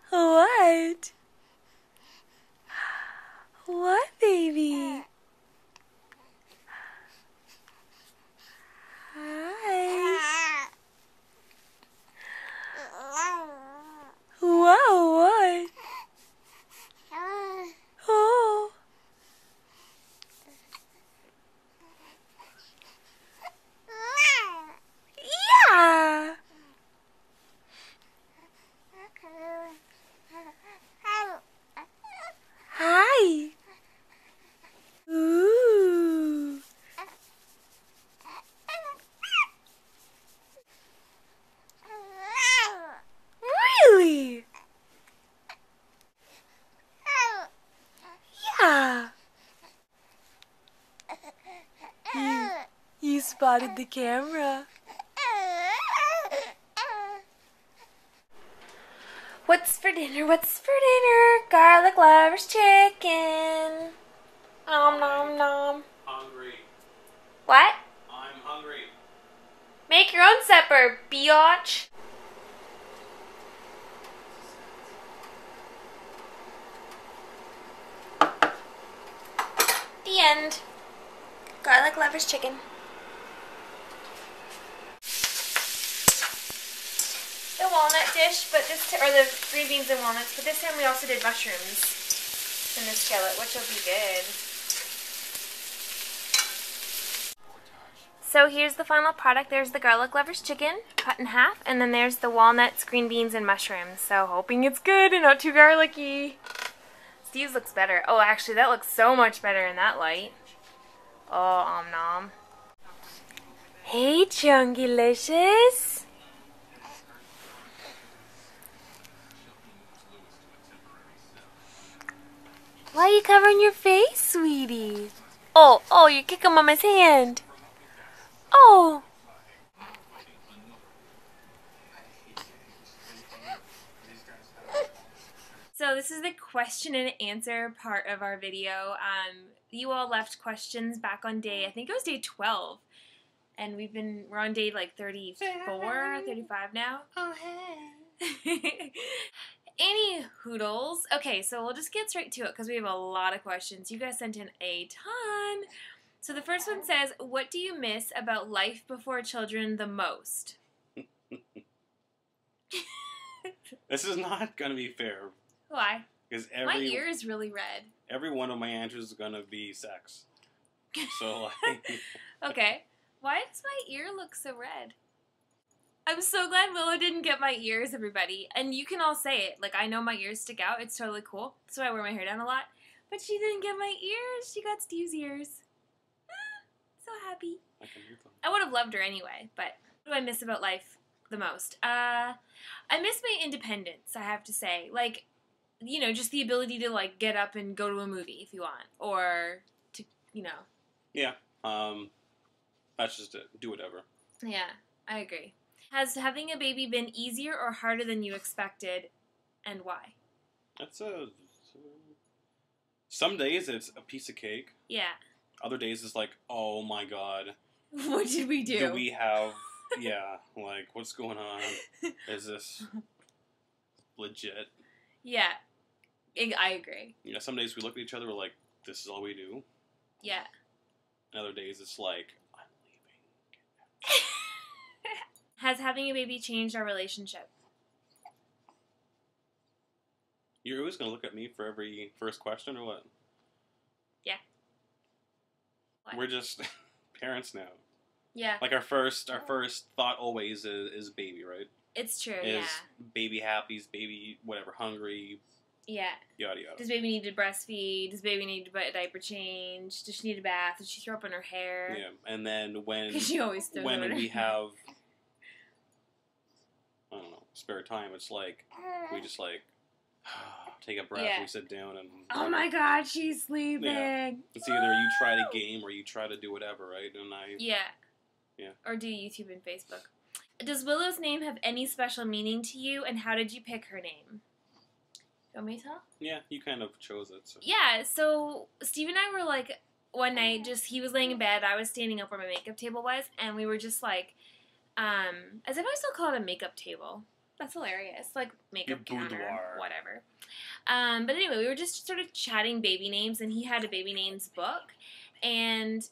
What? What, baby? Hi. Whoa, what? Oh. Yeah. Hi. Ooh. Really? Yeah. You spotted the camera. What's for dinner? What's for dinner? Garlic lovers chicken. Nom nom nom. Hungry. What? I'm hungry. Make your own supper, biatch. The end. Garlic lovers chicken. The walnut dish, but this or the green beans and walnuts, but this time we also did mushrooms in the skillet, which will be good. So here's the final product. There's the garlic lovers chicken cut in half, and then there's the walnuts, green beans, and mushrooms. So hoping it's good and not too garlicky. Steve's looks better. Oh, actually, that looks so much better in that light. Oh, nom. Hey, Chungylicious. Why are you covering your face, sweetie? Oh, you're kicking Mama's hand. Oh. So this is the question and answer part of our video. You all left questions back on day, I think it was day 12. And we're on day like 34, 35 now. Oh, hey. Any hoodles. Okay, so we'll just get straight to it because we have a lot of questions. You guys sent in a ton. So the first one says, what do you miss about life before children the most? This is not going to be fair. Why? Because my ear is really red. Every one of my answers is going to be sex. So, like... Okay. Why does my ear look so red? I'm so glad Willow didn't get my ears, everybody. And you can all say it. Like, I know my ears stick out. It's totally cool. That's why I wear my hair down a lot. But she didn't get my ears. She got Steve's ears. So happy. I would have loved her anyway. But what do I miss about life the most? I miss my independence, I have to say. Like, you know, just the ability to, like, get up and go to a movie if you want. Or to, you know. Yeah. That's just it. Do whatever. Yeah, I agree. Has having a baby been easier or harder than you expected, and why? Some days it's a piece of cake. Yeah. Other days it's like, oh my god. What did we do? Do we have, yeah, like, what's going on? Is this legit? Yeah, I agree. You know, some days we look at each other, we're like, this is all we do. Yeah. And other days it's like, I'm leaving. Has having a baby changed our relationship? You're always going to look at me for every first question, or what? Yeah. What? We're just parents now. Yeah. Like, our first thought always is baby, right? It's true, is yeah. Baby happy, is baby, whatever, hungry. Yeah. Yada, yada. Does baby need to breastfeed? Does baby need a diaper change? Does she need a bath? Does she throw up in her hair? Yeah, and then when... She always throws when up in we her hair. have... I don't know, spare time, it's like, we just like, take a breath, Yeah. we sit down and... Oh my god, she's sleeping! Yeah. It's either you try to game or you try to do whatever, right? And Yeah. Yeah. Or do YouTube and Facebook. Does Willow's name have any special meaning to you, and how did you pick her name? You want me to tell? Yeah, you kind of chose it. So. Yeah, so Steve and I were like, one night, he was laying in bed, I was standing up where my makeup table was, and we were just like, As if I still call it a makeup table. That's hilarious. Like, makeup Your counter, boudoir. whatever. But anyway, we were just sort of chatting baby names, and he had a baby names book. And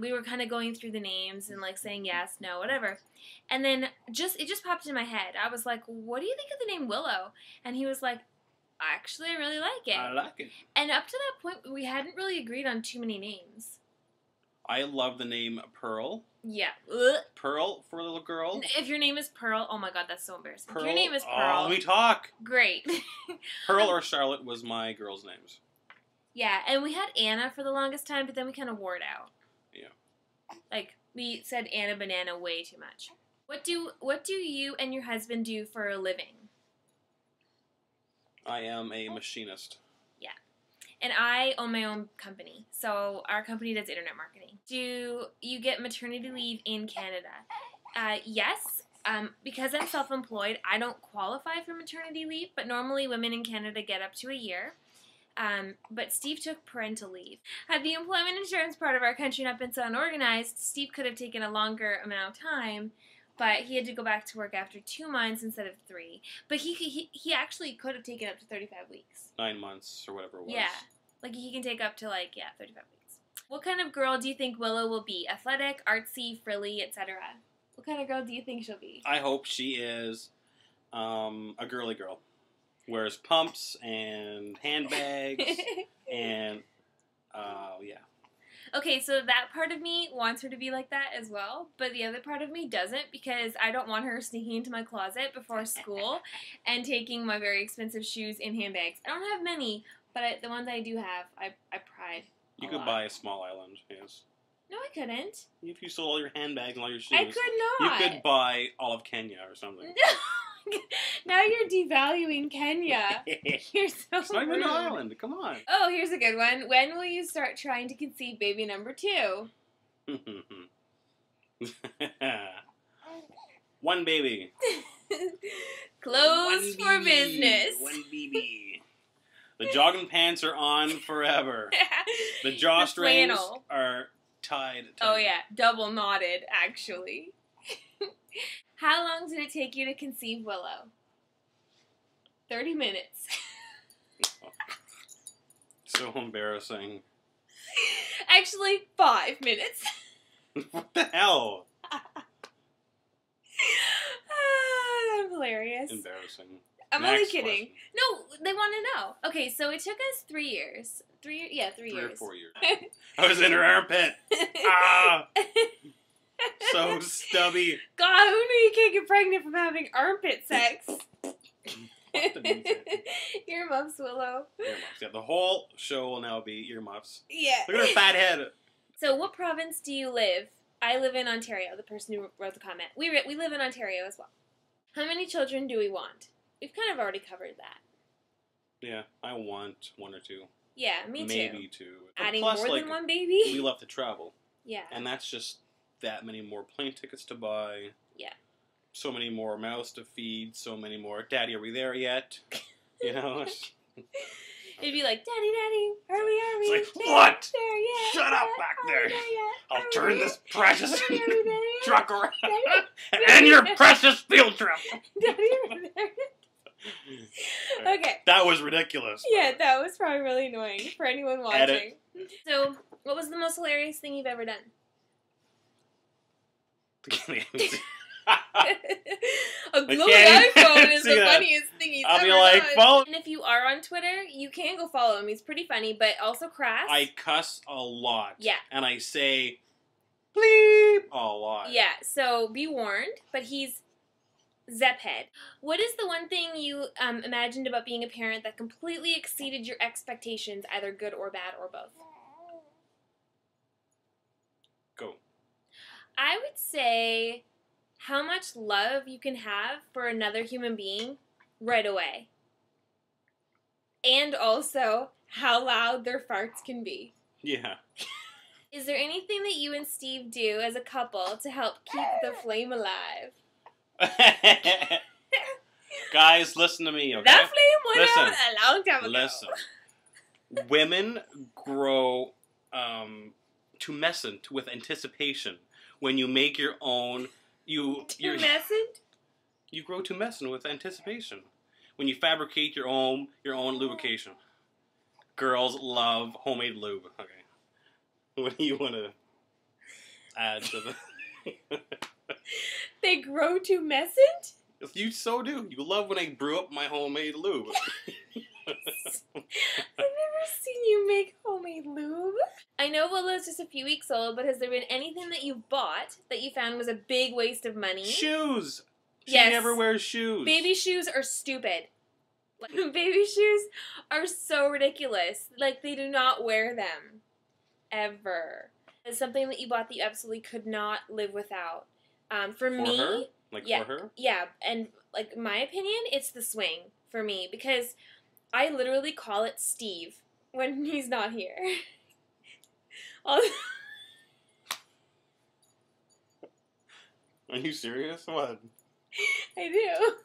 we were kind of going through the names and, like, saying yes, no, whatever. And then it just popped in my head. I was like, what do you think of the name Willow? And he was like, actually, I really like it. I like it. And up to that point, we hadn't really agreed on too many names. I love the name Pearl. Yeah. Ugh. Pearl for a little girl. If your name is Pearl, oh my god, that's so embarrassing. Pearl. If your name is Oh, Pearl, let me talk. great. Pearl or Charlotte was my girls' names. Yeah, and we had Anna for the longest time, but then we kind of wore it out. Yeah. Like, we said Anna Banana way too much. What do you and your husband do for a living? I am a machinist. Yeah. And I own my own company. So our company does internet marketing. Do you get maternity leave in Canada? Yes. Because I'm self-employed, I don't qualify for maternity leave, but normally women in Canada get up to a year. But Steve took parental leave. Had the employment insurance part of our country not been so unorganized, Steve could have taken a longer amount of time, but he had to go back to work after 2 months instead of 3. But he actually could have taken up to 35 weeks. 9 months or whatever it was. Yeah. Like, he can take up to, 35 weeks. What kind of girl do you think Willow will be? Athletic, artsy, frilly, etc.? What kind of girl do you think she'll be? I hope she is a girly girl. Wears pumps and handbags and, yeah. Okay, so that part of me wants her to be like that as well, but the other part of me doesn't, because I don't want her sneaking into my closet before school and taking my very expensive shoes in handbags. I don't have many, but the ones I do have, I pride. You could buy a small island, yes. No, I couldn't. If you sold all your handbags and all your shoes, I could not. You could buy all of Kenya or something. Now you're devaluing Kenya. You're so It's not even rude. an island. Come on. Oh, here's a good one. When will you start trying to conceive baby number 2? One baby. Closed for BB. business. One BB. The jogging pants are on forever. The drawstrings flannel. are tied. Oh yeah, double knotted, actually. How long did it take you to conceive Willow? 30 minutes. So embarrassing. Actually, 5 minutes. What the hell? I'm hilarious. Embarrassing. I'm Next only kidding. question. No, they want to know. Okay, so it took us 3 years. 3 years. 3 or 4 years. I was in her armpit. Ah! So stubby. God, who knew you can't get pregnant from having armpit sex? Earmuffs, Willow. Earmuffs. Yeah, the whole show will now be earmuffs. Yeah. Look at her fat head. So, what province do you live? I live in Ontario, the person who wrote the comment. We live in Ontario as well. How many children do we want? We've kind of already covered that. Yeah, I want 1 or 2. Yeah, me too. Maybe 2. But Adding plus, more than one baby? We love to travel. Yeah. And that's just that many more plane tickets to buy. Yeah. So many more mouths to feed. So many more. Daddy, are we there yet? You know? It'd be like, Daddy, are we? It's like, There, what? There yet? Shut up back there. I'll turn this precious Daddy, are we there yet? truck around. Daddy, And your precious field trip. Daddy, are we there yet? Okay. That was ridiculous. Yeah, that was probably really annoying for anyone watching. Edit. So, what was the most hilarious thing you've ever done? A glowing iPhone is the funniest thing he's I'll ever be like, done. follow. And if you are on Twitter, you can go follow him. He's pretty funny, but also crass. I cuss a lot. Yeah. And I say bleep a lot. Yeah, so be warned, but he's Zephead. What is the one thing you imagined about being a parent that completely exceeded your expectations, either good or bad or both? Go. I would say how much love you can have for another human being right away. And also how loud their farts can be. Yeah. Is there anything that you and Steve do as a couple to help keep the flame alive? Guys, listen to me, okay? That flame went Listen. out a long time ago. Listen. Women grow tumescent with anticipation when you make your own You Tumescent? You grow tumescent with anticipation. When you fabricate your own lubrication. Girls love homemade lube. Okay. What do you want to add to the... They grow tumescent? You so do. You love when I brew up my homemade lube. I've never seen you make homemade lube. I know Willow's just a few weeks old, but has there been anything that you've bought that you found was a big waste of money? Shoes! She Yes. never wears shoes. Baby shoes are stupid. Baby shoes are so ridiculous. Like, they do not wear them. Ever. It's something that you bought that you absolutely could not live without. For me... her? Like, yeah, for her? Yeah, and, like, my opinion, it's the swing for me. Because I literally call it Steve when he's not here. Are you serious? What? I do.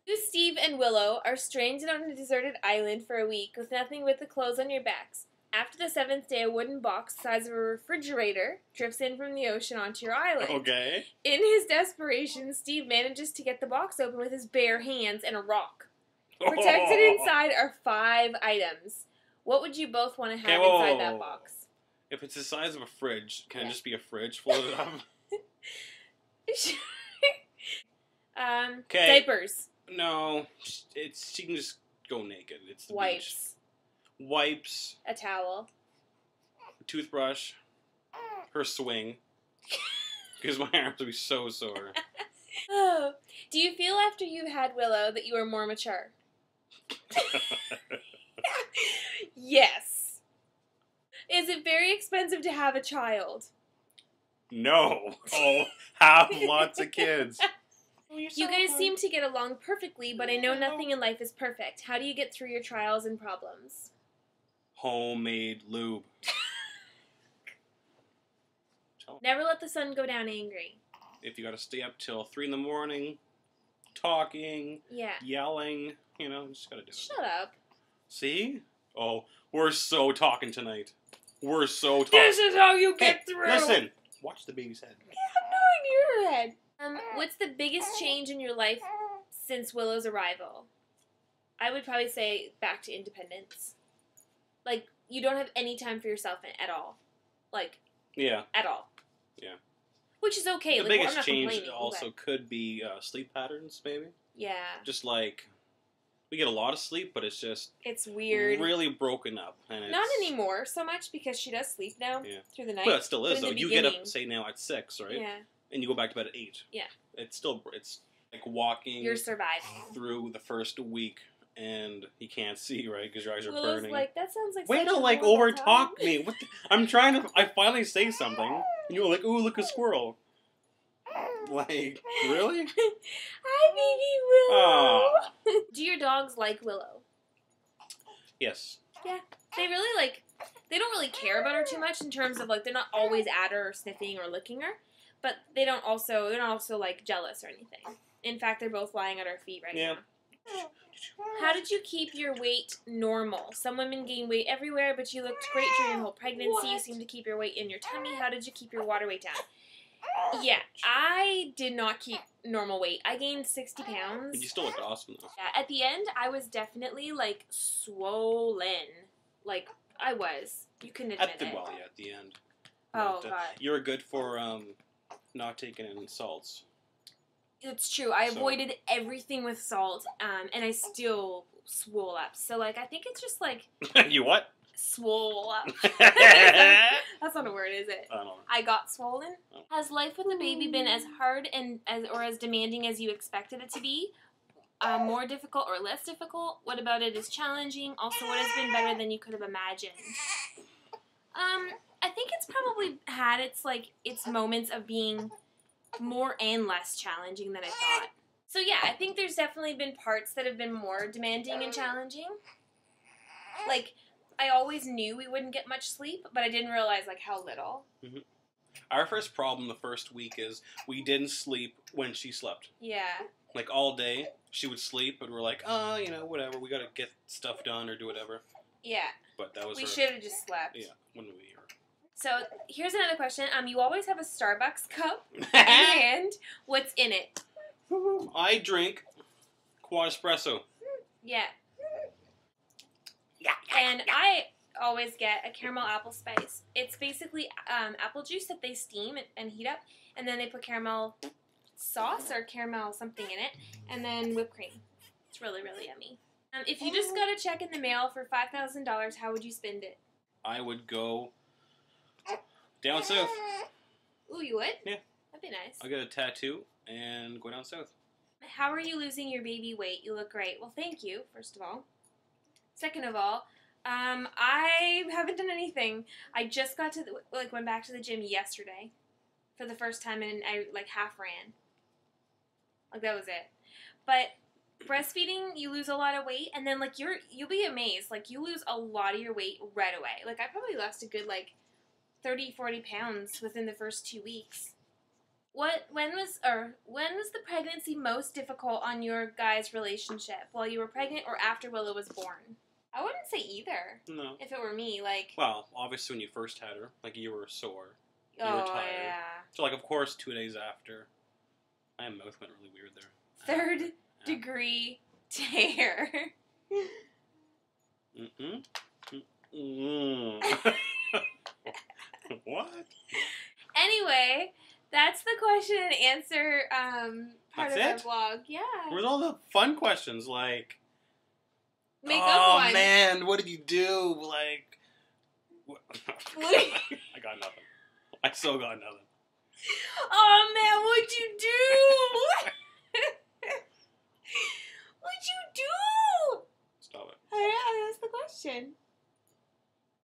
You, Steve, and Willow are stranded on a deserted island for a week with nothing but the clothes on your backs. After the 7th day, a wooden box the size of a refrigerator drifts in from the ocean onto your island. Okay. In his desperation, Steve manages to get the box open with his bare hands and a rock. Protected inside are 5 items. What would you both want to have inside that box? If it's the size of a fridge, can it just be a fridge floated up? Diapers. No, she can just go naked. It's the Wipes. Beach. Wipes. A towel. A toothbrush. Her swing. Because my arms would be so sore. Oh. Do you feel after you've had Willow that you are more mature? Yes. Is it very expensive to have a child? No. Oh, have lots of kids. You guys seem to get along perfectly, but I know nothing in life is perfect. How do you get through your trials and problems? Homemade lube. Never let the sun go down angry. If you gotta stay up till 3 in the morning, talking, yelling, you know, just gotta do it. Shut up. See? Oh, we're so talking tonight. We're so talking. This is how you get through. Listen. Watch the baby's head. Yeah, I'm knowing your head. What's the biggest change in your life since Willow's arrival? I would probably say back to independence. Like, you don't have any time for yourself at all. Like, at all. Yeah. Which is okay. The like, biggest I'm not change complaining, also could be sleep patterns, maybe. Yeah. Just like, we get a lot of sleep, but it's just... It's weird. Really broken up. And not anymore so much because she does sleep now through the night. Well, it still is, though. You get up, say, now at 6, right? Yeah. And you go back to bed at 8. Yeah. It's like walking... You're surviving. ...through the first week, and you can't see, right? Because your eyes are Willow's burning. like, that sounds like way to, like, over-talk me. What the, I'm trying to... I finally say something, and you're like, ooh, look, a squirrel. Like, really? Hi, baby Willow. Do your dogs like Willow? Yes. Yeah. They really, like... They don't really care about her too much in terms of, like, they're not always at her or sniffing or licking her. But they're not also, like, jealous or anything. In fact, they're both lying at our feet right now. How did you keep your weight normal? Some women gain weight everywhere, but you looked great during your whole pregnancy. You seemed to keep your weight in your tummy. How did you keep your water weight down? Yeah, I did not keep normal weight. I gained 60 pounds. But you still looked awesome, though. Yeah, at the end, I was definitely, like, swollen. Like, I was. You can admit it. I did well, yeah, at the end. Oh, but, God. You were good for not taking in salts. It's true. I avoided everything with salt, and I still swole up. So, like, I think it's just, like... You what? Swole up. That's not a word, is it? I don't know. I got swollen. Oh. Has life with the baby been as hard or as demanding as you expected it to be? More difficult or less difficult? What about it is challenging? Also, what has been better than you could have imagined? I think it's probably had its moments of being more and less challenging than I thought. So yeah, I think there's definitely been parts that have been more demanding and challenging. Like, I always knew we wouldn't get much sleep, but I didn't realize, like, how little. Mm-hmm. Our first problem the first week is we didn't sleep when she slept. Yeah. Like, all day, she would sleep, but we're like, oh, you know, whatever, we gotta get stuff done or do whatever. Yeah. But that was We should have just slept. Yeah, wouldn't we? So, here's another question. You always have a Starbucks cup in hand. what's in it. I drink quad espresso. Yeah. And I always get a caramel apple spice. It's basically apple juice that they steam and heat up, and then they put caramel sauce or caramel something in it, and then whipped cream. It's really, really yummy. If you just got a check in the mail for $5,000, how would you spend it? I would go down south. Ooh, you would? Yeah. That'd be nice. I'll get a tattoo and go down south. How are you losing your baby weight? You look great. Well, thank you, first of all. Second of all, I haven't done anything. I just got to, went back to the gym yesterday for the first time, and I, half ran. That was it. But breastfeeding, you lose a lot of weight, and then, you'll be amazed. You lose a lot of your weight right away. I probably lost a good, 30, 40 pounds within the first 2 weeks. When was the pregnancy most difficult on your guys' relationship? While you were pregnant or after Willow was born? I wouldn't say either. No. If it were me, Well, obviously when you first had her, you were sore. You oh, were tired. Yeah. So, of course, 2 days after. My mouth went really weird there. Third degree tear. What? Anyway, that's the question and answer part That's of our vlog. Yeah. Where's all the fun questions? Make up one. Oh, man, what did you do? I got nothing. I still got nothing. Oh, man, what'd you do? What'd you do? Stop it. Alright, that's the question.